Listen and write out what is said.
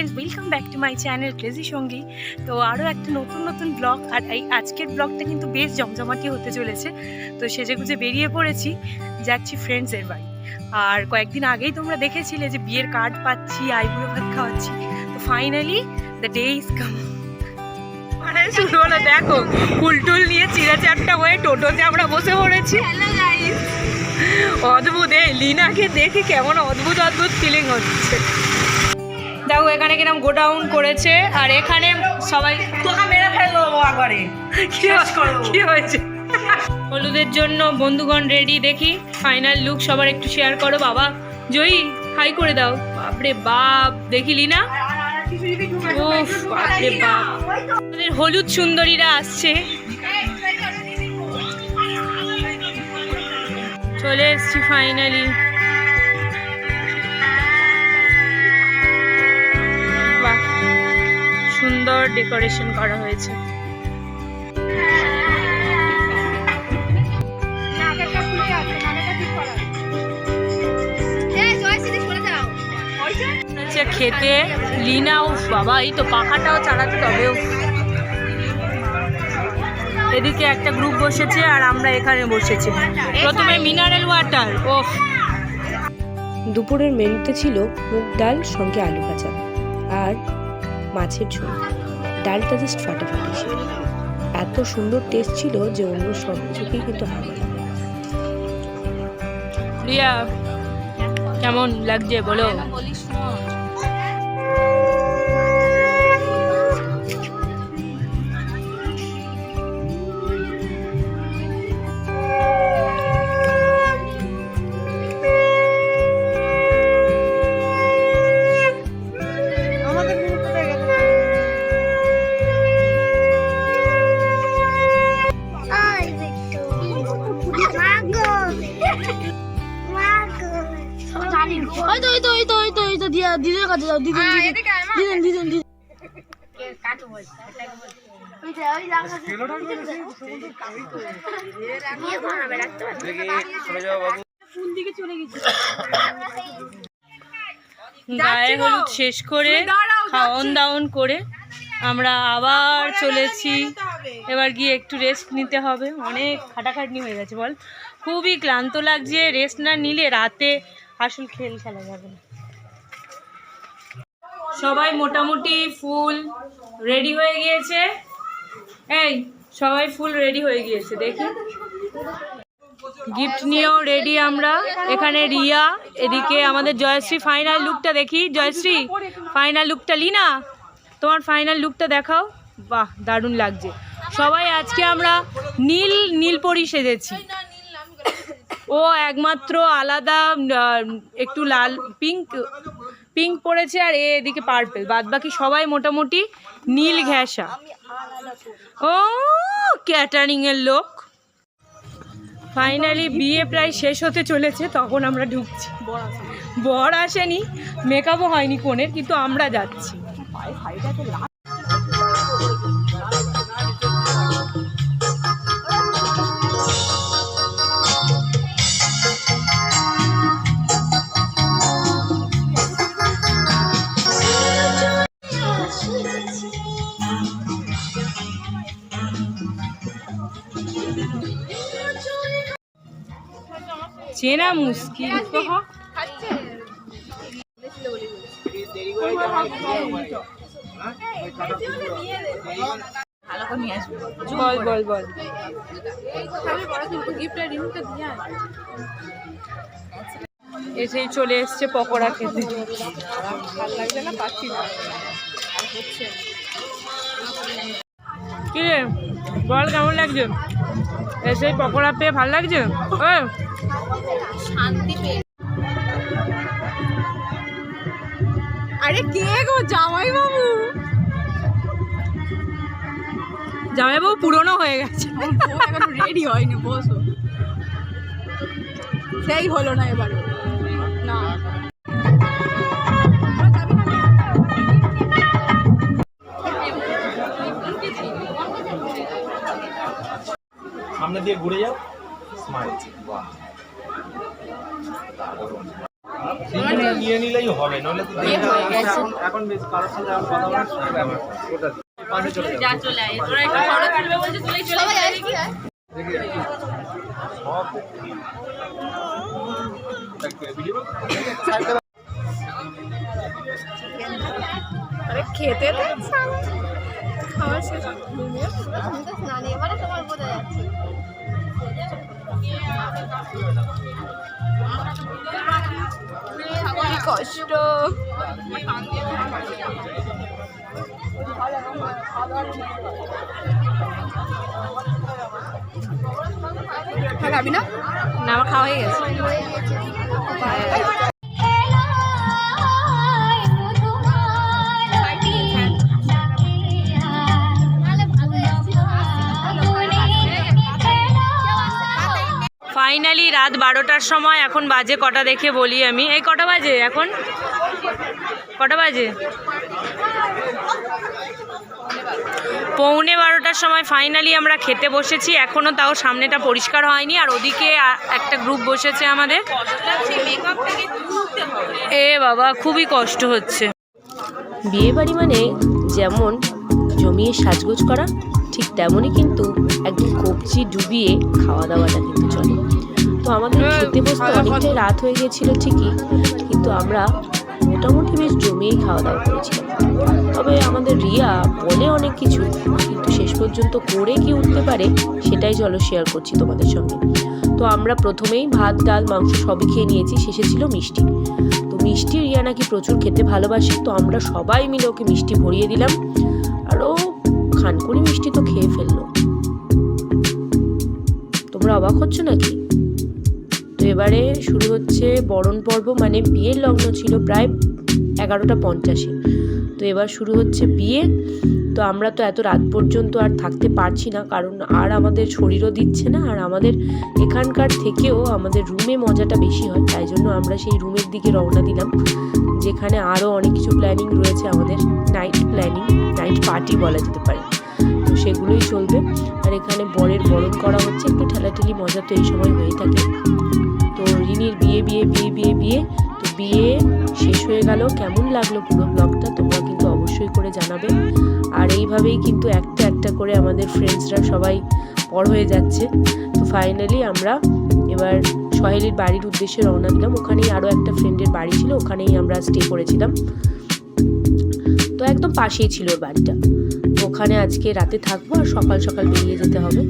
Friends, welcome back to my channel crazy সঙ্গী। তো আরও একটা নতুন ব্লগ, আর এই আজকের ব্লগটা কিন্তু বেশ জমজমাটি হতে চলেছে। তো সেজেগুজে বেরিয়ে পড়েছি, যাচ্ছি ফ্রেন্ডসের বাড়ি। আর কয়েকদিন আগেই তোমরা দেখেছিলে যে বিয়ের কার্ড পাচ্ছি, আইবুড়ো ভাত খাওয়াচ্ছি। তো ফাইনালি দ্য ডে ইজ কাম। মানে শুরু হলো, দেখো ফুলটুল নিয়ে চিড়া চারটা হয়ে টোটোতে আমরা বসে পড়েছি। অদ্ভুত, লিনাকে দেখে কেমন অদ্ভুত ফিলিং হচ্ছে। দেখো এখানে কিরম গোডাউন করেছে, আর এখানে সবাই তোকে মেরে ফেলবো করে। কি হয়েছে? হলুদের জন্য বন্ধুগণ রেডি। দেখি ফাইনাল লুক সবার একটু শেয়ার করো। বাবা জয়ী হাই করে দাও। বাপরে বাপ, দেখি লিনা, উফ বাপরে বাপ, আমাদের হলুদ সুন্দরীরা আসছে। চলে এসছি ফাইনালি। বাহ, সুন্দর ডেকোরেশন করা হয়েছে। খেতে লিনা, উফ বাবা, এই তো পাখাটাও চালাতে তবে। এদিকে একটা গ্রুপ বসেছে আর আমরা এখানে বসেছি। প্রথমে মিনারেল ওয়াটার। ওফ, দুপুরের মেনুতে ছিল মুগ ডাল সঙ্গে আলু ভাজা আর মাছের ঝোল। ডালটা জাস্ট ফাটাফাটি ছিল, এত সুন্দর টেস্ট ছিল যে অন্য সব কিছুকেই কিন্তু হারালো। রিয়া কেমন লাগছে বলো? দিদির কাছে যাও, দিদি গায়ে হলুদ শেষ করে খাওয়ন দাওয়ন করে আমরা আবার চলেছি। এবার গিয়ে একটু রেস্ট নিতে হবে, অনেক খাটাখাটনি হয়ে গেছে বল, খুবই ক্লান্ত লাগছে। রেস্ট না নিলে রাতে আসল খেলা যাবে না। সবাই মোটামুটি ফুল রেডি হয়ে গিয়েছে। এই সবাই ফুল রেডি হয়ে গিয়েছে, দেখি গিফট নিয়েও রেডি আমরা। এখানে রিয়া, এদিকে আমাদের জয়শ্রী। ফাইনাল লুকটা দেখি, জয়শ্রী ফাইনাল লুকটা। লিনা তোমার ফাইনাল লুকটা দেখাও। বাহ, দারুণ লাগছে। সবাই আজকে আমরা নীল পরি সেজেছি। ও একমাত্র আলাদা একটু লাল পিঙ্ক পড়েছে, আর এদিকে পার্পেল। বাদ বাকি সবাই মোটামুটি নীল ঘেঁষা। ও ক্যাটারিং এর লোক। ফাইনালি বিয়ে প্রায় শেষ হতে চলেছে, তখন আমরা ঢুকছি। বর আসেনি, মেকআপও হয়নি কনের, কিন্তু আমরা যাচ্ছি। চেনা মুশকিল। বল বল। এসেই চলে এসছে পকোড়া খেতে। কি রে বল, কেমন লাগছে? এসেই পকোড়া পেয়ে ভালো লাগছে? শান্তি পেয়ে। আরে কে গো? জামাইবাবু। জামাইবাবু পুরনো হয়ে গেছে, এখন রেডি হয়নি, বসো। সেই হলো না এবারে। না সামনে দিয়ে ঘুরে যাও, স্মাইল। নিয়ে নিলেই হবে, নইলে তো এখন বেশ কারোর সাথে এখন কথা বলার ব্যাপার ওটা পাশে চলে যাবে। যা চলে আয়, তোরা একটা ফটো তুলবে বলছে, তুলেই চলে আয়। দেখি সব ভিডিও আরে খেতে দে খাওয়া শেষ কি কষ্ট। খাবি না? না, আমার খাওয়া হয়ে গেছে। ফাইনালি রাত 12টার সময়, এখন বাজে কটা দেখে বলি আমি, এই কটা বাজে এখন, কটা বাজে 11:45 সময় ফাইনালি আমরা খেতে বসেছি। এখনও তাও সামনেটা পরিষ্কার হয়নি, আর ওদিকে একটা গ্রুপ বসেছে আমাদের। এ বাবা, খুবই কষ্ট হচ্ছে। বিয়েবাড়ি মানে যেমন জমিয়ে সাজগোজ করা, ঠিক তেমনই কিন্তু একদম কবজি ডুবিয়ে খাওয়া দাওয়াটা কিন্তু চলে। তো আমাদের খেতে বসতে অনেকটাই রাত হয়ে গেছিল ঠিকই, কিন্তু আমরা মোটামুটি বেশ জমিয়েই খাওয়া দাওয়া করেছিলাম। তবে আমাদের রিয়া বলে অনেক কিছু, কিন্তু শেষ পর্যন্ত করে কি উঠতে পারে সেটাই চলো শেয়ার করছি তোমাদের সঙ্গে। তো আমরা প্রথমেই ভাত ডাল মাংস সবই খেয়ে নিয়েছি, শেষে ছিল মিষ্টি। তো মিষ্টি রিয়া নাকি প্রচুর খেতে ভালোবাসে, তো আমরা সবাই মিলে ওকে মিষ্টি ভরিয়ে দিলাম, আর ও খানকুনি মিষ্টি তো খেয়ে ফেললো। তোমরা অবাক হচ্ছ নাকি? তো এবারে শুরু হচ্ছে বরণ পর্ব, মানে বিয়ের লগ্ন ছিল প্রায় 11:50। তো এবার শুরু হচ্ছে বিয়ে। তো আমরা তো এত রাত পর্যন্ত আর থাকতে পারছি না, কারণ আর আমাদের শরীরও দিচ্ছে না, আর আমাদের এখানকার থেকেও আমাদের রুমে মজাটা বেশি হয়। তাই জন্য আমরা সেই রুমের দিকে রওনা দিলাম, যেখানে আরও অনেক কিছু প্ল্যানিং রয়েছে আমাদের, নাইট প্ল্যানিং, নাইট পার্টি বলা যেতে পারে। তো সেগুলোই চলবে। আর এখানে বরের বরণ করা হচ্ছে, একটু ঠেলাঠেলি মজা তো এই সময় হয়ে থাকে। তো রিনির বিয়ে বিয়ে বিয়ে বিয়ে বিয়ে তো বিয়ে শেষ হয়ে গেল। কেমন লাগলো পুরো ব্লগটা তোমরা কিন্তু অবশ্যই করে জানাবে। আর এইভাবেই কিন্তু একটা একটা করে আমাদের ফ্রেন্ডসরা সবাই বড় হয়ে যাচ্ছে। তো ফাইনালি আমরা এবার সহেলির বাড়ির উদ্দেশ্যে রওনা দিলাম। ওখানেই আরও একটা ফ্রেন্ডের বাড়ি ছিল, ওখানেই আমরা স্টে করেছিলাম। তো একদম পাশেই ছিল ওর বাড়িটা। তো ওখানে আজকে রাতে থাকবো, আর সকাল সকাল বেরিয়ে যেতে হবে।